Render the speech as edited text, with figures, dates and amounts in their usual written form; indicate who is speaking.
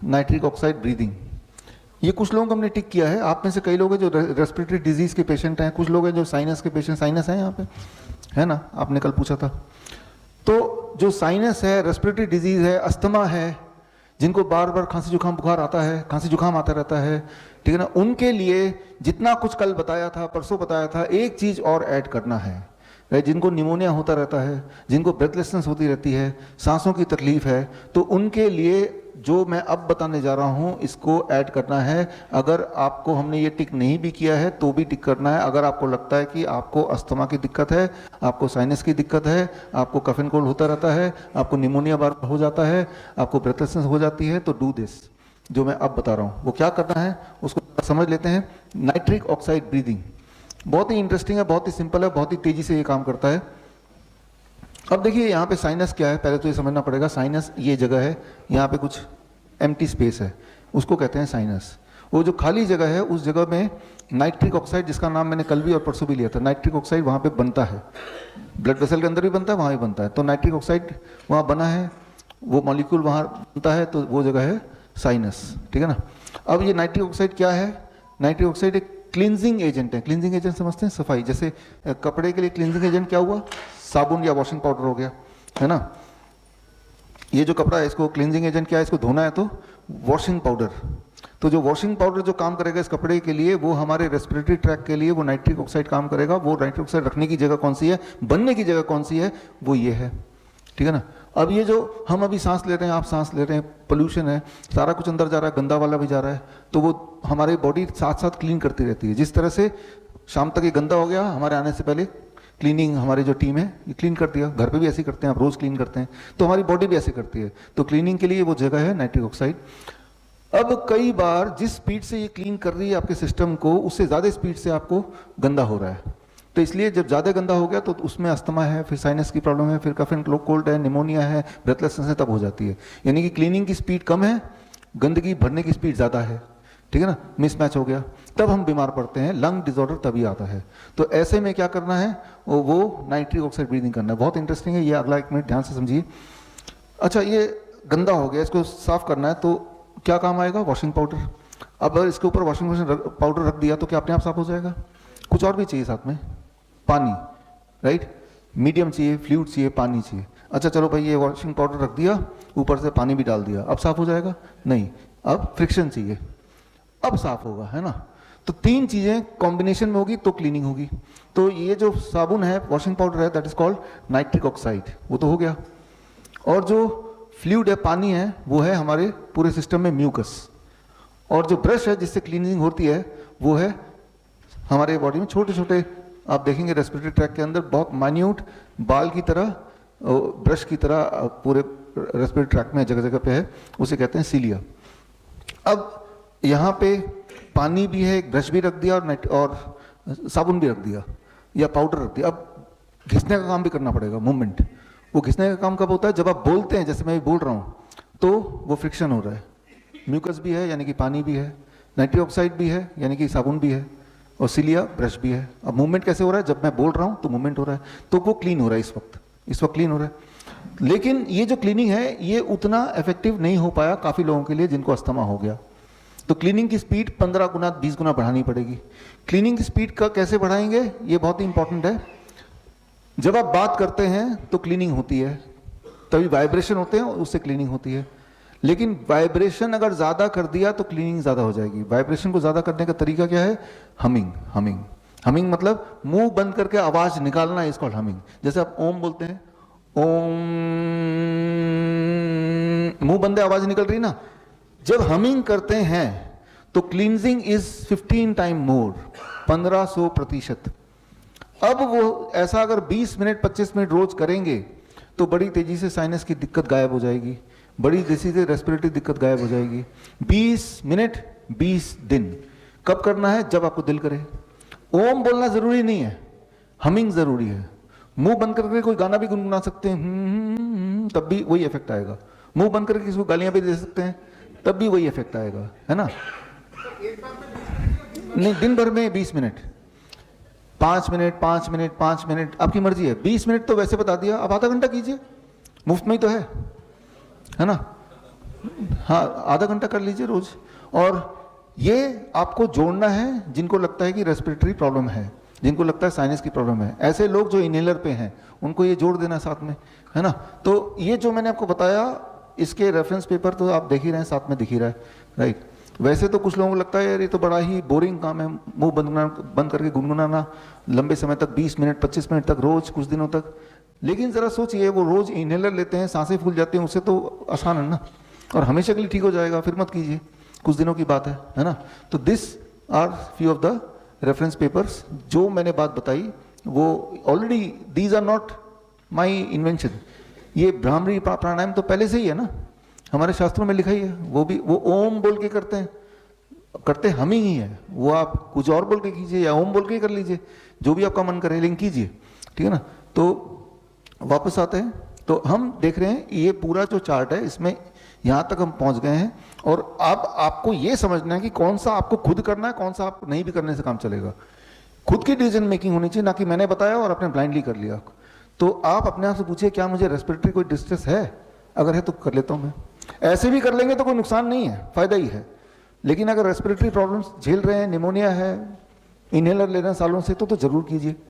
Speaker 1: Nitric oxide breathing. ये कुछ लोगों को हमने टिक किया है। आप में से कई लोग हैं जो रेस्पिरेटरी डिजीज के पेशेंट हैं, कुछ लोग हैं जो साइनस के पेशेंट, साइनस हैं यहाँ पे, है ना, आपने कल पूछा था। तो जो साइनस है, रेस्पिरेटरी डिजीज है, अस्थमा है, जिनको बार बार खांसी जुकाम बुखार आता है, खांसी जुकाम आता रहता है, ठीक है ना, उनके लिए जितना कुछ कल बताया था, परसों बताया था, एक चीज और ऐड करना है, राइट। जिनको निमोनिया होता रहता है, जिनको ब्रेथलेसनेस होती रहती है, सांसों की तकलीफ है, तो उनके लिए जो मैं अब बताने जा रहा हूँ इसको ऐड करना है। अगर आपको हमने ये टिक नहीं भी किया है तो भी टिक करना है। अगर आपको लगता है कि आपको अस्थमा की दिक्कत है, आपको साइनस की दिक्कत है, आपको कफ एंड कोल्ड होता रहता है, आपको निमोनिया बार हो जाता है, आपको ब्रेथलेसनेस हो जाती है, तो डू दिस जो मैं अब बता रहा हूँ। वो क्या करना है उसको समझ लेते हैं। नाइट्रिक ऑक्साइड ब्रीदिंग बहुत ही इंटरेस्टिंग है, बहुत ही सिंपल है, बहुत ही तेजी से ये काम करता है। अब देखिए यहाँ पे साइनस क्या है, पहले तो ये समझना पड़ेगा। साइनस ये जगह है, यहाँ पे कुछ एम्प्टी स्पेस है, उसको कहते हैं साइनस। वो जो खाली जगह है उस जगह में नाइट्रिक ऑक्साइड, जिसका नाम मैंने कल भी और परसों भी लिया था, नाइट्रिक ऑक्साइड वहाँ पे बनता है। ब्लड वेसल के अंदर भी बनता है, वहाँ भी बनता है। तो नाइट्रिक ऑक्साइड वहाँ बना है, वो मॉलिक्यूल वहाँ बनता है, तो वो जगह है साइनस, ठीक है ना। अब ये नाइट्रिक ऑक्साइड क्या है? नाइट्रिक ऑक्साइड एक क्लींजिंग एजेंट है। क्लींजिंग एजेंट समझते हैं, सफाई। जैसे कपड़े के लिए क्लींजिंग एजेंट क्या हुआ? साबुन या वॉशिंग पाउडर हो गया, है ना। ये जो कपड़ा है इसको क्लींजिंग एजेंट क्या है? इसको धोना है तो वॉशिंग पाउडर। तो जो वॉशिंग पाउडर जो काम करेगा इस कपड़े के लिए, वो हमारे रेस्पिरेटरी ट्रैक के लिए वो नाइट्रिक ऑक्साइड काम करेगा। वो नाइट्रिक ऑक्साइड रखने की जगह कौन सी है, बनने की जगह कौन सी है? वो ये है, ठीक है ना। अब ये जो हम अभी सांस ले रहे हैं, आप सांस ले रहे हैं, पोल्यूशन है, सारा कुछ अंदर जा रहा है, गंदा वाला भी जा रहा है, तो वो हमारी बॉडी साथ साथ क्लीन करती रहती है। जिस तरह से शाम तक ये गंदा हो गया, हमारे आने से पहले क्लीनिंग हमारी जो टीम है ये क्लीन कर दिया। घर पे भी ऐसे करते हैं, आप रोज क्लीन करते हैं, तो हमारी बॉडी भी ऐसे करती है। तो क्लीनिंग के लिए वो जगह है नाइट्रिक ऑक्साइड। अब कई बार जिस स्पीड से ये क्लीन कर रही है आपके सिस्टम को, उससे ज़्यादा स्पीड से आपको गंदा हो रहा है। तो इसलिए जब ज़्यादा गंदा हो गया तो उसमें अस्थमा है, फिर साइनस की प्रॉब्लम है, फिर कफ एंड कोल्ड है, निमोनिया है, ब्रेथलेसनेस है, तब हो जाती है। यानी कि क्लीनिंग की स्पीड कम है, गंदगी भरने की स्पीड ज़्यादा है, ठीक है ना, मिसमैच हो गया, तब हम बीमार पड़ते हैं। लंग डिसऑर्डर तभी आता है। तो ऐसे में क्या करना है, वो नाइट्रिक ऑक्साइड ब्रीदिंग करना है। बहुत इंटरेस्टिंग है ये, अगला 1 मिनट ध्यान से समझिए। अच्छा, ये गंदा हो गया, इसको साफ करना है, तो क्या काम आएगा? Washing powder. अब इसके ऊपर वॉशिंग पाउडर रख दिया तो क्या अपने आप साफ हो जाएगा? कुछ और भी चाहिए साथ में, पानी, राइट। मीडियम चाहिए, फ्लूइड चाहिए, पानी चाहिए। अच्छा चलो भाई, ये वॉशिंग पाउडर रख दिया, ऊपर से पानी भी डाल दिया, अब साफ हो जाएगा? नहीं, अब फ्रिक्शन चाहिए, अब साफ होगा, है ना। तो 3 चीजें कॉम्बिनेशन में होगी तो क्लीनिंग होगी। तो ये जो साबुन है, वॉशिंग पाउडर है, that is called nitric oxide, वो तो हो गया। और जो फ्लूइड है, पानी है, वो है हमारे पूरे सिस्टम में म्यूकस। और जो ब्रश है जिससे क्लीनिंग होती है, वो है हमारे बॉडी में छोटे छोटे, आप देखेंगे रेस्पिरेटरी ट्रैक के अंदर बहुत माइन्यूट बाल की तरह, ब्रश की तरह पूरे रेस्पिरेटरी ट्रैक में जगह जगह पे है, उसे कहते हैं सीलिया। अब यहाँ पे पानी भी है, एक ब्रश भी रख दिया, और साबुन भी रख दिया या पाउडर रख दिया। अब घिसने का काम भी करना पड़ेगा, मूवमेंट। वो घिसने का काम कब होता है? जब आप बोलते हैं, जैसे मैं बोल रहा हूँ, तो वो फ्रिक्शन हो रहा है। म्यूकस भी है यानी कि पानी भी है, नाइट्रिक ऑक्साइड भी है यानी कि साबुन भी है, और सीलिया ब्रश भी है। अब मूवमेंट कैसे हो रहा है? जब मैं बोल रहा हूँ तो मूवमेंट हो रहा है, तो वो क्लीन हो रहा है। इस वक्त क्लीन हो रहा है। लेकिन ये जो क्लीनिंग है ये उतना इफेक्टिव नहीं हो पाया काफ़ी लोगों के लिए जिनको अस्थमा हो गया। तो क्लीनिंग की स्पीड 15 गुना 20 गुना बढ़ानी पड़ेगी। क्लीनिंग की स्पीड का कैसे बढ़ाएंगे, ये बहुत ही इंपॉर्टेंट है। जब आप बात करते हैं तो क्लीनिंग होती है, तभी वाइब्रेशन होते हैं, उससे क्लीनिंग होती है। लेकिन वाइब्रेशन अगर ज़्यादा कर दिया तो क्लीनिंग ज़्यादा हो जाएगी। वाइब्रेशन को ज़्यादा करने का तरीका क्या है? हमिंग मतलब मुंह बंद करके आवाज़ निकालना, इसको हमिंग। जैसे आप ओम बोलते हैं, ओम, मुंह बंद है, आवाज़ निकल रही ना। जब हमिंग करते हैं तो क्लींजिंग इज 15 टाइम मोर, 1500%। अब वो ऐसा अगर 20 मिनट 25 मिनट रोज करेंगे तो बड़ी तेजी से साइनस की दिक्कत गायब हो जाएगी, बड़ी तेजी से रेस्पिरेटरी दिक्कत गायब हो जाएगी। 20 मिनट 20 दिन। कब करना है? जब आपको दिल करे। ओम बोलना जरूरी नहीं है, हमिंग जरूरी है। मुंह बंद करके कोई गाना भी गुनगुना सकते हैं, तब भी वही इफेक्ट आएगा। मुंह बंद करके किसी को गालियां भी दे सकते हैं, तब भी वही इफेक्ट आएगा, है ना। नहीं, दिन भर में 20 मिनट, 5 मिनट 5 मिनट 5 मिनट, आपकी मर्जी है। 20 मिनट तो वैसे बता दिया, अब आधा घंटा कीजिए, मुफ्त में ही तो है ना। हाँ, आधा घंटा कर लीजिए रोज। और ये आपको जोड़ना है जिनको लगता है कि रेस्पिरेटरी प्रॉब्लम है, जिनको लगता है साइनस की प्रॉब्लम है, ऐसे लोग जो इनहेलर पे हैं उनको ये जोड़ देना साथ में, है ना। तो ये जो मैंने आपको बताया, इसके रेफरेंस पेपर तो आप देख ही रहे हैं, साथ में दिख ही रहा है, राइट। वैसे तो कुछ लोगों को लगता है यार ये तो बड़ा ही बोरिंग काम है, मुंह बंद करके गुनगुनाना लंबे समय तक, 20 मिनट 25 मिनट तक रोज, कुछ दिनों तक। लेकिन ज़रा सोचिए, वो रोज इनहेलर लेते हैं, सांसें फूल जाती हैं, उससे तो आसान है ना, और हमेशा के लिए ठीक हो जाएगा, फिर मत कीजिए, कुछ दिनों की बात है ना। तो this are few of the reference papers. जो मैंने बात बताई वो already, these are not my invention. ये भ्रामरी प्राणायाम तो पहले से ही है ना, हमारे शास्त्रों में लिखा ही है। वो ओम बोल के करते हम ही है। वो आप कुछ और बोल के कीजिए या ओम बोल के कर लीजिए, जो भी आपका मन करे, लेकिन कीजिए, ठीक है ना। तो वापस आते हैं, तो हम देख रहे हैं ये पूरा जो चार्ट है, इसमें यहाँ तक हम पहुँच गए हैं। और अब आपको ये समझना है कि कौन सा आपको खुद करना है, कौन सा आप नहीं भी करने से काम चलेगा। खुद की डिसीजन मेकिंग होनी चाहिए, ना कि मैंने बताया और आपने ब्लाइंडली कर लिया। तो आप अपने आप से पूछिए, क्या मुझे रेस्पिरेटरी कोई डिस्ट्रेस है? अगर है तो कर लेता हूँ मैं। ऐसे भी कर लेंगे तो कोई नुकसान नहीं है, फायदा ही है। लेकिन अगर रेस्पिरेटरी प्रॉब्लम्स झेल रहे हैं, निमोनिया है, इनहेलर ले रहे हैं सालों से, तो जरूर कीजिए।